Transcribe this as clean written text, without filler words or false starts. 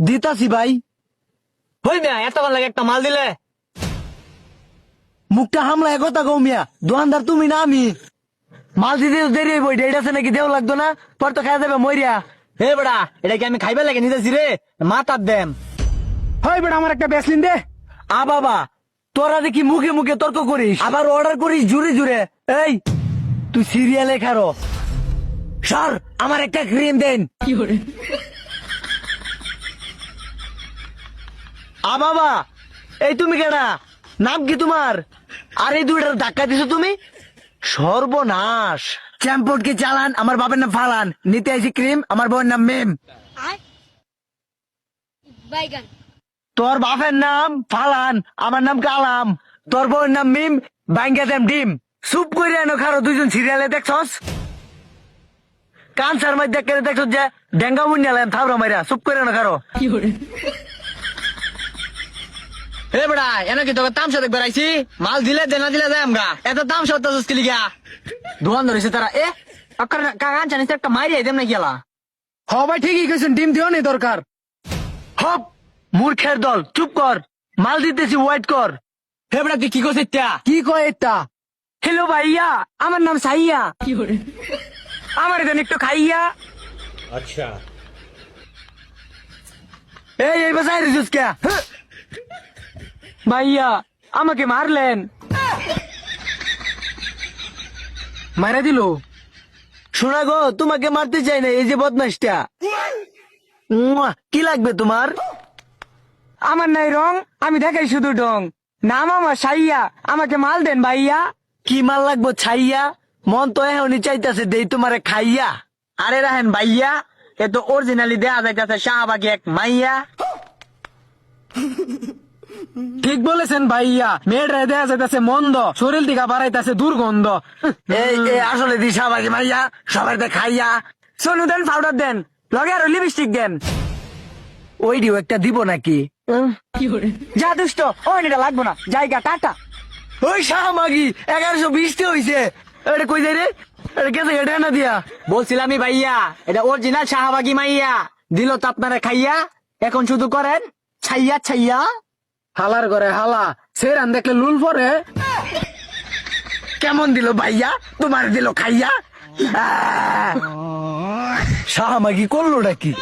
দিতাছি ভাই। হই মিয়া এতক্ষণ লাগে একটা মাল দিলে। মুখটা হামলা একতা গো মিয়া, দোকানদার তুমি না আমি। মাল দিতে তো দেরি হইব, ডেট আছে নাকি দেও লাগতো না, পর তো খাওয়া যাবে মরিয়া। হে বেড়া এটা কি আমি খাইবে লাগে নিতেছি রে, মাতার দেম। হয় বেটা আমার একটা বেসলিন দে। আ বাবা, তোরা দেখি মুখে মুখে তর্ক করিস, আবার অর্ডার করিস জুড়ে জুড়ে। এই তুই সিরিয়ালে খারো স্যার, আমার একটা ক্রিম দেন। আ বাবা, এই তুমি কেডা? নাম কি তোমার? আর এই দুইটার ধাক্কা দিছো তুমি? সর্বনাশ। চ্যাম্পট কি চালান, আমার বাবার নাম ফালান, নিতে আইছি ক্রিম, আমার বউয়ের নাম মেম। বাইগান তোর বাপের নাম ফালান, আমার নাম কালাম, তোর বউয়ের নাম মিম, বাইঙ্গা দেম ডিম। চুপ করে এনো খারো, দুইজন সিরিয়ালে দেখছস? কানসার মধ্যে দেখে দেখছস যে ডেঙ্গা মুন্যালাম থাবরা মাইরা, চুপ করে এনো খারো। হে বেড়া এনে কি তোকে তামসা দেখবে রাইছি, মাল দিলে দে না দিলে দেয় আমগা, এত তামসা হতে কি লিগা? দোকান ধরেছে তারা এ আকার কাকান জানিস একটা মারি আইদেম না গেলা। হ ভাই ঠিকই কইছেন, ডিম দিও নি দরকার। হপ, মূর্খের দল, চুপ কর, মাল দিতেছি, ওয়েট কর। হে বেড়া তুই কি করছিস তা? কি কয় এটা? হ্যালো ভাইয়া, আমার নাম সাইয়া, আমার এখানে একটু খাইয়া। अच्छा এই বাসায় রিজুস কে? ভাইয়া আমাকে মারলেন। মারা দিল। শোনা গো, তোমাকে মারতে চাই না, এই যে বদমাসটা। কি লাগবে তোমার? আমার নাই রং, আমি দেখাই শুধু ডং। নাম আমার সাইয়া, আমাকে মাল দেন ভাইয়া। কি মাল লাগবো ছাইয়া? মন তো এখনই চাইতেছে দেই তোমারে খাইয়া। আরে রাহেন ভাইয়া, এ তো অরিজিনালি দেয়া যাইতাছে শাহবাগী এক মাইয়া। ঠিক বলেছেন ভাইয়া, মেয়েটা দেয়া যাইতাছে মন্দ, শরীর দিকা বাড়াইতাছে দুর্গন্ধ। এই আসলে দিশা বাকি মাইয়া, সবাই তো খাইয়া। সোনু দেন, পাউডার দেন, লগে আরো লিপস্টিক দেন। ওই ডিও একটা দিব নাকি? যা দুষ্ট, ওই এটা লাগবো না, জায়গা টাটা। ওই শাহমাগি 1120 হইছে। এটা কই যাই রে? এটা গেছে এটা না দিয়া। বলছিলামই ভাইয়া এটা অরিজিনাল শাহবাগী মাইয়া, দিল তো আপনারা খাইয়া, এখন শুধু করেন ছাইয়া ছাইয়া। হালার ঘরে হালা, সেরান দেখলে লুল পরে। কেমন দিল ভাইয়া? তোমার দিল খাইয়া। শাহমাগি করলোটা কি?